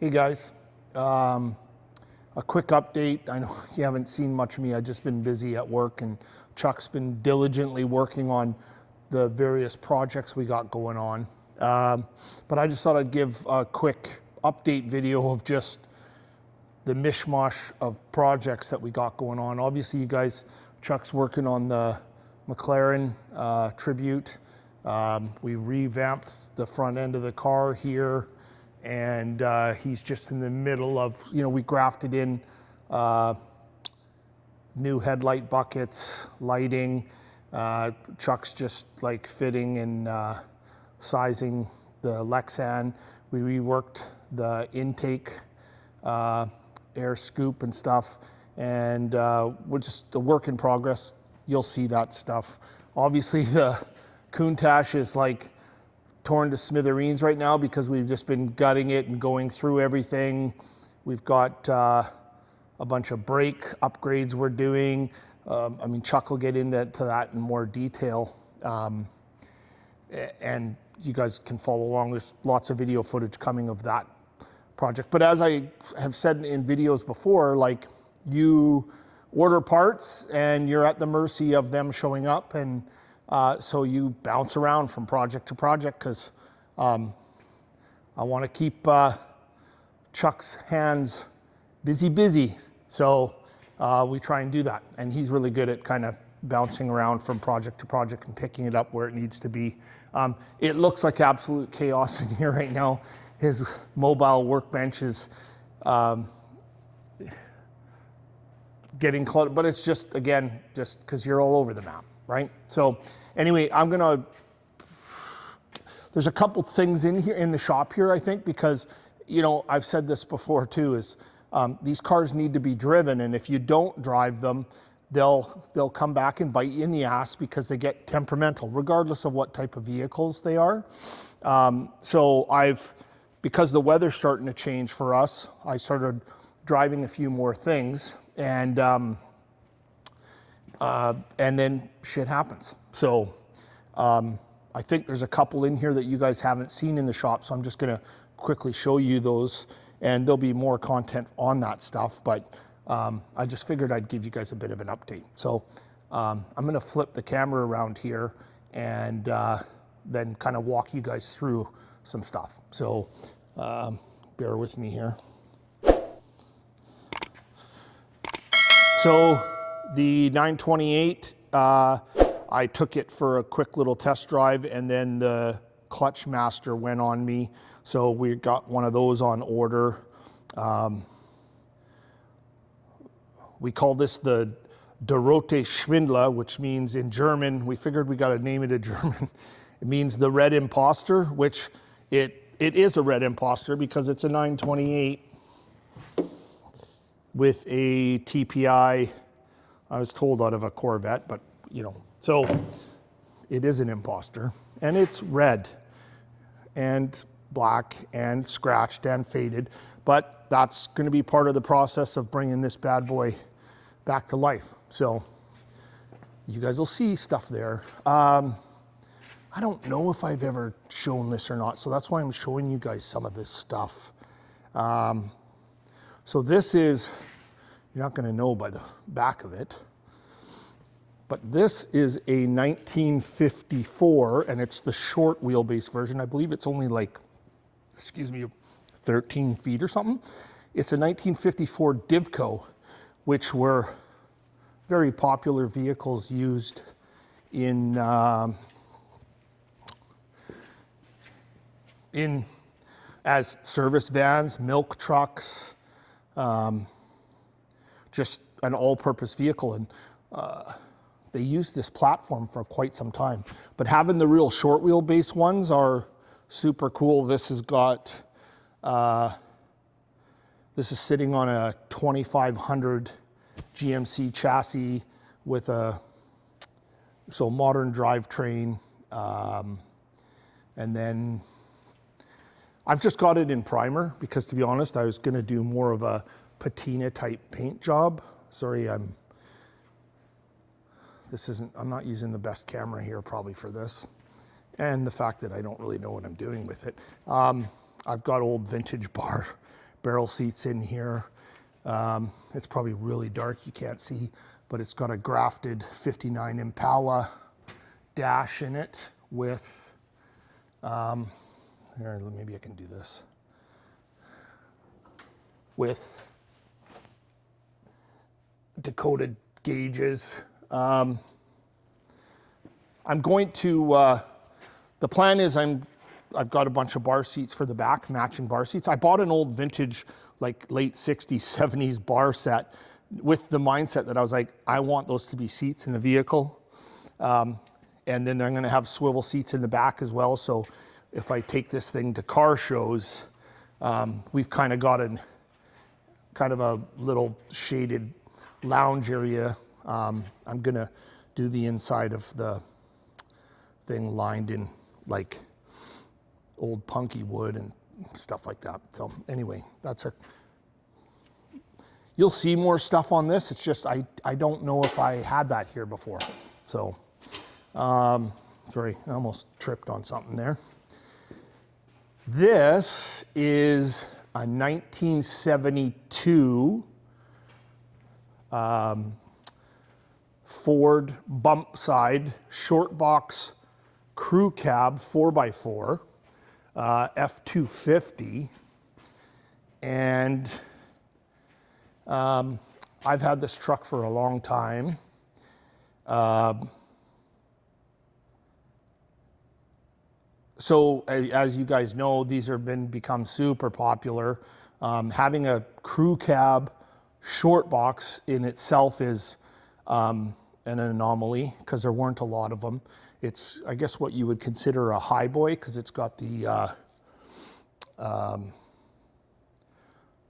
Hey guys, a quick update. I know you haven't seen much of me. I've just been busy at work, and Chuck's been diligently working on the various projects we got going on. But I just thought I'd give a quick update video of just the mishmash of projects that we got going on. Obviously, you guys, Chuck's working on the McLaren Tribute. We revamped the front end of the car here. And he's just in the middle of, we grafted in new headlight buckets, lighting. Chuck's just like fitting and sizing the Lexan. We reworked the intake, air scoop and stuff. And we're just a work in progress. You'll see that stuff. Obviously the Countach is like torn to smithereens right now because we've just been gutting it and going through everything. We've got a bunch of brake upgrades we're doing. I mean, Chuck will get into that in more detail. And you guys can follow along. There's lots of video footage coming of that project. But as I have said in videos before, like, you order parts and you're at the mercy of them showing up, and so you bounce around from project to project because I want to keep Chuck's hands busy. So we try and do that. And he's really good at kind of bouncing around from project to project and picking it up where it needs to be. It looks like absolute chaos in here right now. His mobile workbench is getting cluttered, but it's just, again, just because you're all over the map, right? So anyway, there's a couple things in here in the shop here, I think, because, I've said this before too, is these cars need to be driven, and if you don't drive them, they'll come back and bite you in the ass because they get temperamental, regardless of what type of vehicles they are. So because the weather's starting to change for us, I started driving a few more things, and then shit happens. So I think there's a couple in here that you guys haven't seen in the shop, so I'm just gonna quickly show you those, and there'll be more content on that stuff, but I just figured I'd give you guys a bit of an update. So I'm gonna flip the camera around here and then kind of walk you guys through some stuff. So bear with me here. So the 928, I took it for a quick little test drive, and then the clutch master went on me. So we got one of those on order. We call this the Dorote Schwindler, which means in German, we figured we got to name it in German. It means the red imposter, which it is a red imposter because it's a 928 with a TPI, I was told, out of a Corvette, but so it is an imposter, and it's red and black and scratched and faded, but that's going to be part of the process of bringing this bad boy back to life. So you guys will see stuff there. I don't know if I've ever shown this or not, so that's why I'm showing you guys some of this stuff. So this is, you're not going to know by the back of it, but this is a 1954, and it's the short wheelbase version. I believe it's only like, 13 feet or something. It's a 1954 Divco, which were very popular vehicles used in as service vans, milk trucks, just an all-purpose vehicle. And they used this platform for quite some time, but having the real short wheelbase ones are super cool. This has got, this is sitting on a 2500 GMC chassis with modern drivetrain. And then I've just got it in primer because, to be honest, I was gonna do more of a patina type paint job. Sorry, I'm not using the best camera here probably for this. And the fact that I don't really know what I'm doing with it. I've got old vintage barrel seats in here. It's probably really dark, you can't see, but it's got a grafted 59 Impala dash in it with, here, maybe I can do this, with decoded gauges. I'm going to, the plan is I've got a bunch of bar seats for the back, matching bar seats. I bought an old vintage, like late 60s, 70s bar set with the mindset that I was like, I want those to be seats in the vehicle. And then they're gonna have swivel seats in the back as well. So if I take this thing to car shows, we've kind of got kind of a little shaded lounge area. I'm gonna do the inside of the thing lined in like old punky wood and stuff like that. So anyway, you'll see more stuff on this. It's just, I don't know if I had that here before. So, sorry, I almost tripped on something there. This is a 1972 Ford bump side short box crew cab 4x4 F-250, and I've had this truck for a long time. So as you guys know, these have become super popular. Having a crew cab short box in itself is an anomaly because there weren't a lot of them. It's, I guess, what you would consider a highboy because it's got the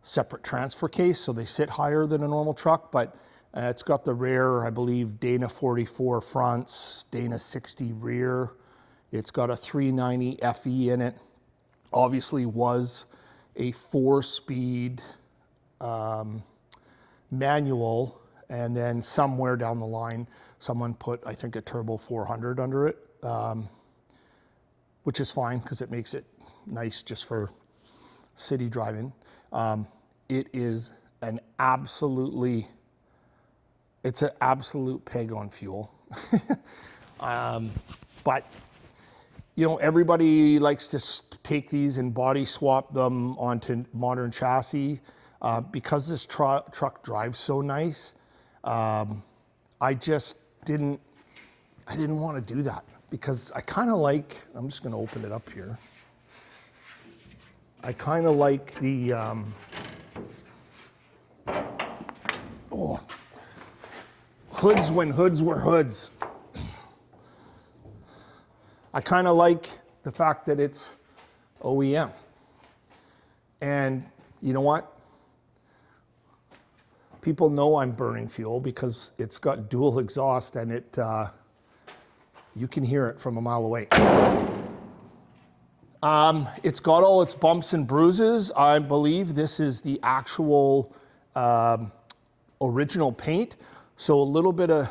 separate transfer case, so they sit higher than a normal truck, but it's got the rare, I believe, Dana 44 fronts, Dana 60 rear. It's got a 390 FE in it. Obviously was a 4-speed manual, and then somewhere down the line, someone put, I think, a turbo 400 under it, which is fine because it makes it nice just for city driving. It is it's an absolute peg on fuel. But, you know, everybody likes to take these and body swap them onto modern chassis. Because this truck drives so nice, I didn't want to do that because I kind of like, I'm just going to open it up here. I kind of like the, hoods when hoods were hoods. I kind of like the fact that it's OEM. And you know what? People know I'm burning fuel because it's got dual exhaust and it, you can hear it from a mile away. It's got all its bumps and bruises. I believe this is the actual original paint. So a little bit of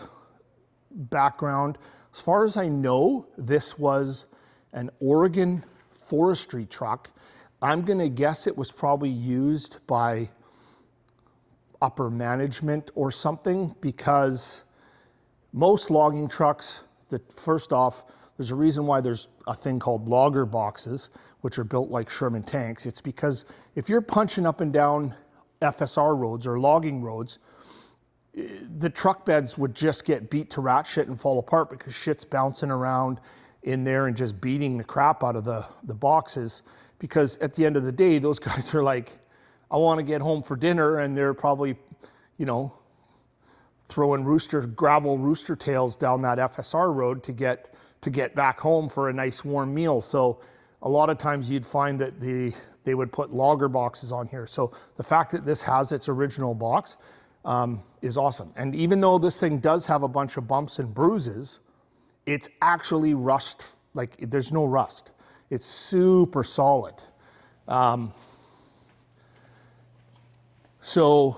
background. As far as I know, this was an Oregon forestry truck. I'm gonna guess it was probably used by upper management or something, because most logging trucks, first off, there's a reason why there's a thing called logger boxes, which are built like Sherman tanks. It's because if you're punching up and down FSR roads or logging roads, the truck beds would just get beat to rat shit and fall apart because shit's bouncing around in there and just beating the crap out of the boxes. Because at the end of the day, those guys are like, I want to get home for dinner, and they're probably, you know, throwing gravel rooster tails down that FSR road to get back home for a nice warm meal. So a lot of times you'd find that they would put logger boxes on here. So the fact that this has its original box is awesome. And even though this thing does have a bunch of bumps and bruises, it's actually rust, like there's no rust. It's super solid. So,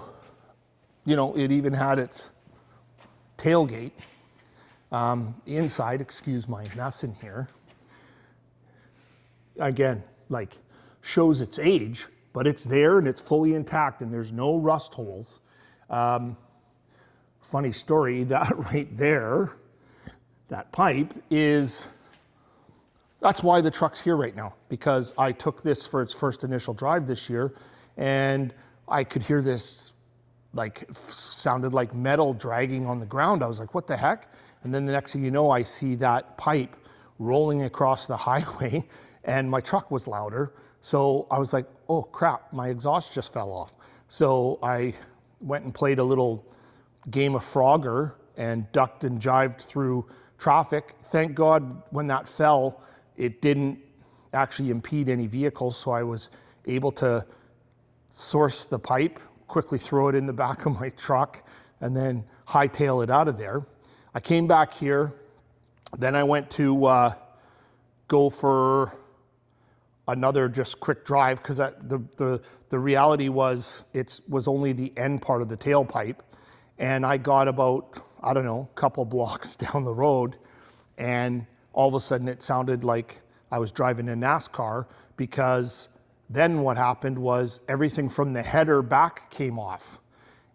you know, it even had its tailgate inside. Excuse my mess in here. Again, like, shows its age, but it's there and it's fully intact and there's no rust holes. Funny story, that right there, that pipe that's why the truck's here right now, because I took this for its first initial drive this year and I could hear this, like, sounded like metal dragging on the ground. I was like, what the heck? And then the next thing you know, I see that pipe rolling across the highway and my truck was louder. So I was like, oh crap, my exhaust just fell off. So I went and played a little game of Frogger and ducked and jived through traffic. Thank God when that fell, it didn't actually impede any vehicles. So I was able to source the pipe, quickly throw it in the back of my truck, and then hightail it out of there. I came back here, then I went to go for another just quick drive, because the reality was it was only the end part of the tailpipe, and I got about, I don't know, a couple blocks down the road, and all of a sudden it sounded like I was driving a NASCAR, because then what happened was everything from the header back came off.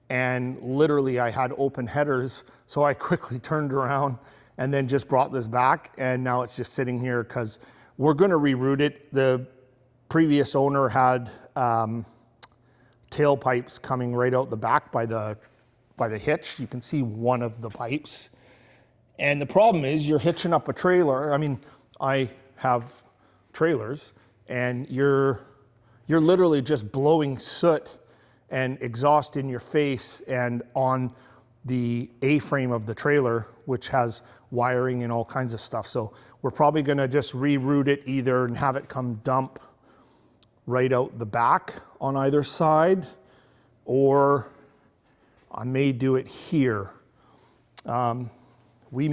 And literally I had open headers, so I quickly turned around and then just brought this back, and now it's just sitting here because we're gonna reroute it. The previous owner had tailpipes coming right out the back by the hitch. You can see one of the pipes. And the problem is you're hitching up a trailer. I mean, I have trailers, and you're literally just blowing soot and exhaust in your face and on the A-frame of the trailer, which has wiring and all kinds of stuff. So we're probably gonna just reroute it either and have it come dump right out the back on either side, or I may do it here. We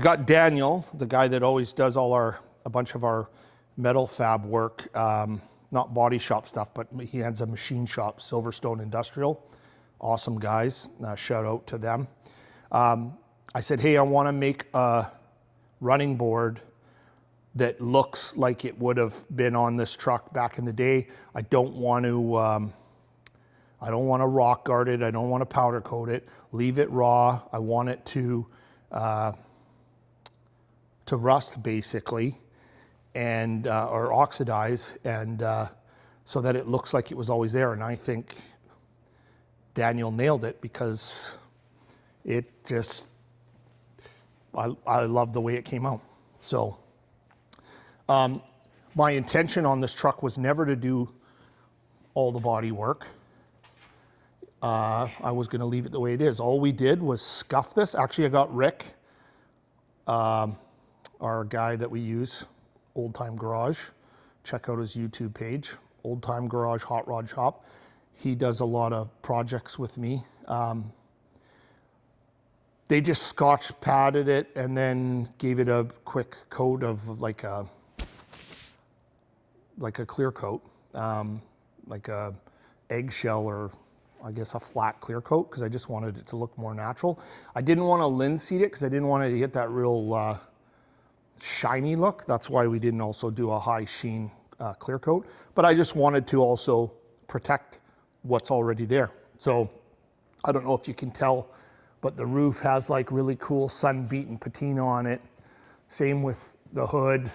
got Daniel, the guy that always does a bunch of our metal fab work, not body shop stuff, but he has a machine shop, Silverstone Industrial. Awesome guys, shout out to them. I said, hey, I wanna make a running board that looks like it would have been on this truck back in the day. I don't want to rock guard it. I don't want to powder coat it. Leave it raw. I want it to rust basically, and or oxidize, and so that it looks like it was always there. And I think Daniel nailed it, because it just, I love the way it came out. So my intention on this truck was never to do all the body work. I was going to leave it the way it is. All we did was scuff this. Actually, I got Rick, our guy that we use, Old Time Garage. Check out his YouTube page, Old Time Garage Hot Rod Shop. He does a lot of projects with me. They just scotch padded it and then gave it a quick coat of like a clear coat, like a eggshell, or I guess a flat clear coat, because I just wanted it to look more natural. I didn't want to linseed it because I didn't want it to get that real shiny look. That's why we didn't also do a high sheen clear coat. But I just wanted to also protect what's already there. So I don't know if you can tell, but the roof has like really cool sun-beaten patina on it. Same with the hood.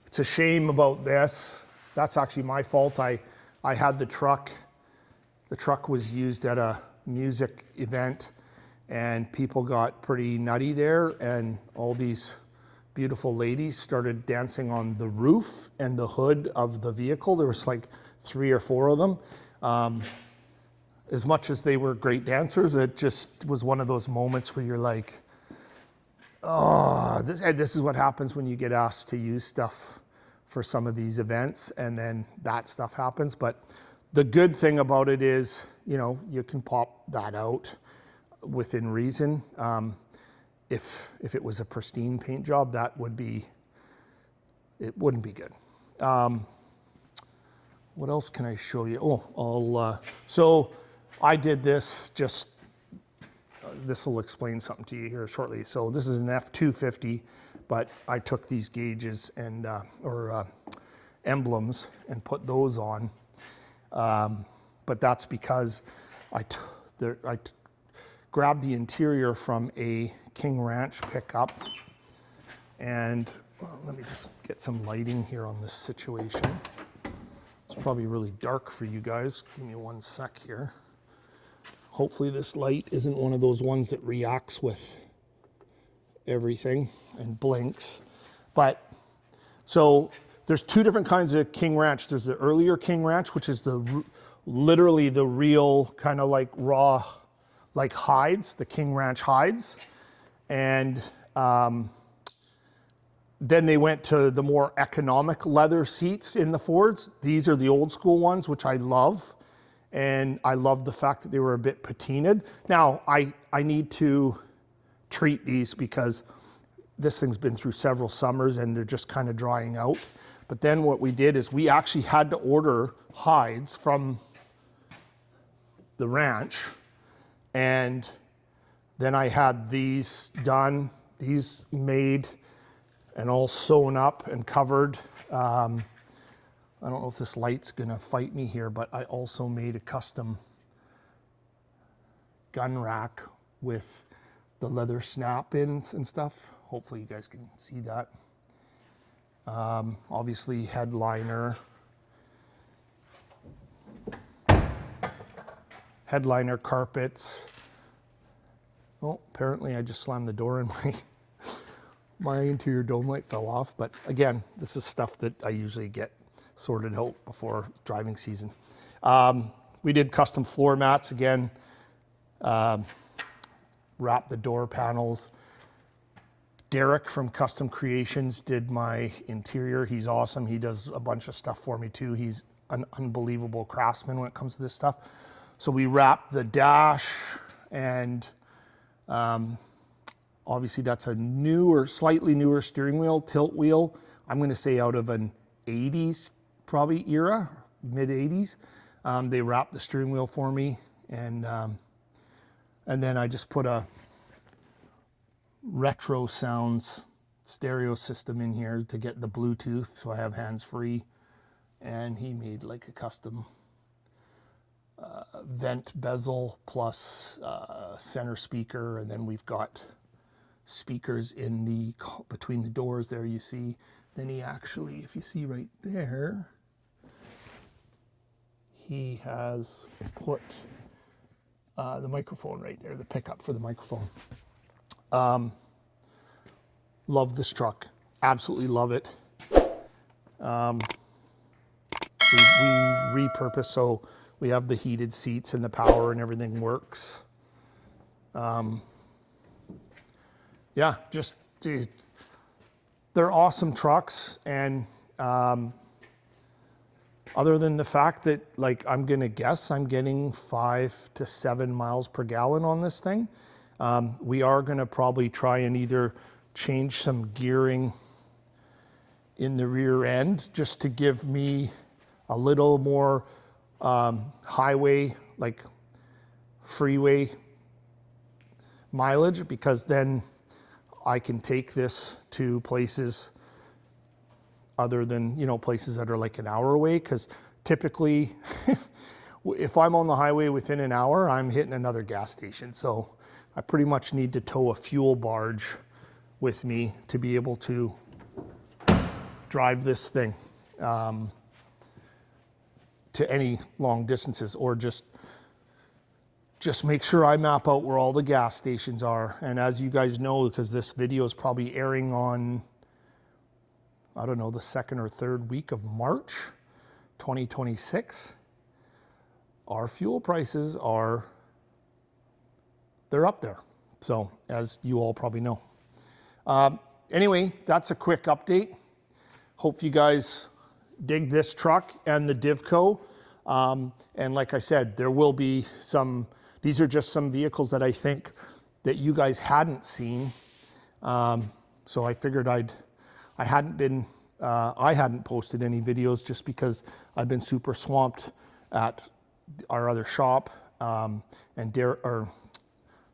It's a shame about this. That's actually my fault. I had the truck was used at a music event, and people got pretty nutty there, and all these beautiful ladies started dancing on the roof and the hood of the vehicle. There was like 3 or 4 of them. As much as they were great dancers, it just was one of those moments where you're like, oh, this is what happens when you get asked to use stuff for some of these events, and then that stuff happens. But the good thing about it is, you know, you can pop that out within reason. If it was a pristine paint job, it wouldn't be good. What else can I show you? Oh, so I did this just this will explain something to you here shortly. So this is an F-250, but I took these gauges and emblems and put those on. But that's because I grabbed the interior from a King Ranch pickup, and let me just get some lighting here on this situation. It's probably really dark for you guys. Give me one sec here. Hopefully this light isn't one of those ones that reacts with everything and blinks. But so there's two different kinds of King Ranch. There's the earlier King Ranch, which is literally the real kind of like raw, like hides, the King Ranch hides. And then they went to the more economic leather seats in the Fords. These are the old school ones, which I love. And I love the fact that they were a bit patinaed. Now, I need to treat these because this thing's been through several summers and they're just kind of drying out. But then what we did is we actually had to order hides from the ranch. And then I had these done, these made and all sewn up and covered. I don't know if this light's gonna fight me here, but I also made a custom gun rack with the leather snap-ins and stuff. Hopefully you guys can see that. Obviously headliner carpets. Oh, apparently I just slammed the door and my interior dome light fell off. But again, this is stuff that I usually get sorted out before driving season. We did custom floor mats again, wrapped the door panels. Derek from Custom Creations did my interior. He's awesome. He does a bunch of stuff for me too. He's an unbelievable craftsman when it comes to this stuff. So we wrapped the dash, and obviously that's a newer, slightly newer steering wheel, tilt wheel. I'm going to say out of an 80s probably era, mid 80s. They wrapped the steering wheel for me, and then I just put a retro sounds stereo system in here to get the Bluetooth, so I have hands-free. And he made like a custom vent bezel plus center speaker, and then we've got speakers in the between the doors there, you see. Then he actually, if you see right there, he has put the microphone right there, the pickup for the microphone. Love this truck, absolutely love it. We repurposed, so we have the heated seats and the power and everything works. Yeah, just dude, they're awesome trucks. And other than the fact that, like, I'm gonna guess I'm getting 5 to 7 miles per gallon on this thing. We are gonna probably try and either change some gearing in the rear end just to give me a little more highway, like freeway mileage, because then I can take this to places other than, you know, places that are like an hour away. Because typically if I'm on the highway within an hour, I'm hitting another gas station. So I pretty much need to tow a fuel barge with me to be able to drive this thing to any long distances, or just make sure I map out where all the gas stations are. And as you guys know, because this video is probably airing on, I don't know, the 2nd or 3rd week of March 2026, our fuel prices are, they're up there. So as you all probably know. Anyway, that's a quick update. Hope you guys dig this truck and the Divco. And like I said, there will be some, these are just some vehicles that I think that you guys hadn't seen. So I figured I hadn't posted any videos just because I've been super swamped at our other shop. And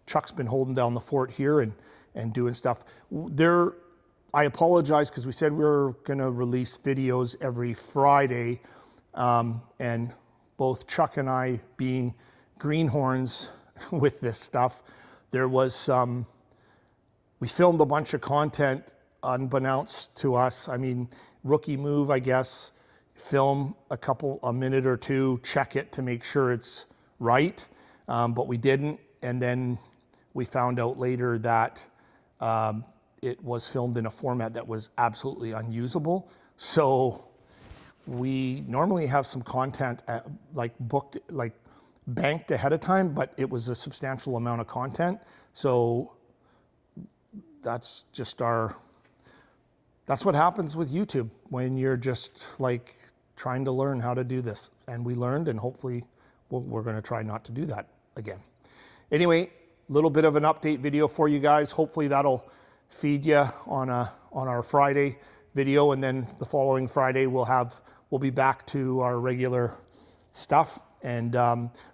Chuck's been holding down the fort here and doing stuff. I apologize because we said we were going to release videos every Friday, and both Chuck and I being greenhorns with this stuff, there was some, we filmed a bunch of content unbeknownst to us. I mean, rookie move, I guess, film a minute or two, check it to make sure it's right, but we didn't. And then we found out later that it was filmed in a format that was absolutely unusable. So we normally have some content banked ahead of time, but it was a substantial amount of content. So that's just that's what happens with YouTube when you're just like trying to learn how to do this. And we learned, and hopefully we're going to try not to do that again. Anyway, a little bit of an update video for you guys. Hopefully that'll feed you on our Friday video, and then the following Friday we'll be back to our regular stuff. And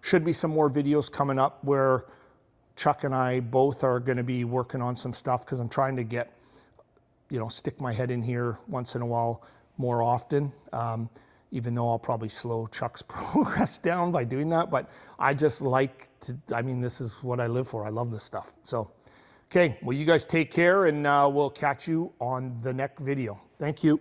should be some more videos coming up where Chuck and I both are going to be working on some stuff, because I'm trying to get, stick my head in here once in a while more often, even though I'll probably slow Chuck's progress down by doing that. But I just like to, this is what I live for. I love this stuff. So, okay, well, you guys take care, and we'll catch you on the next video. Thank you.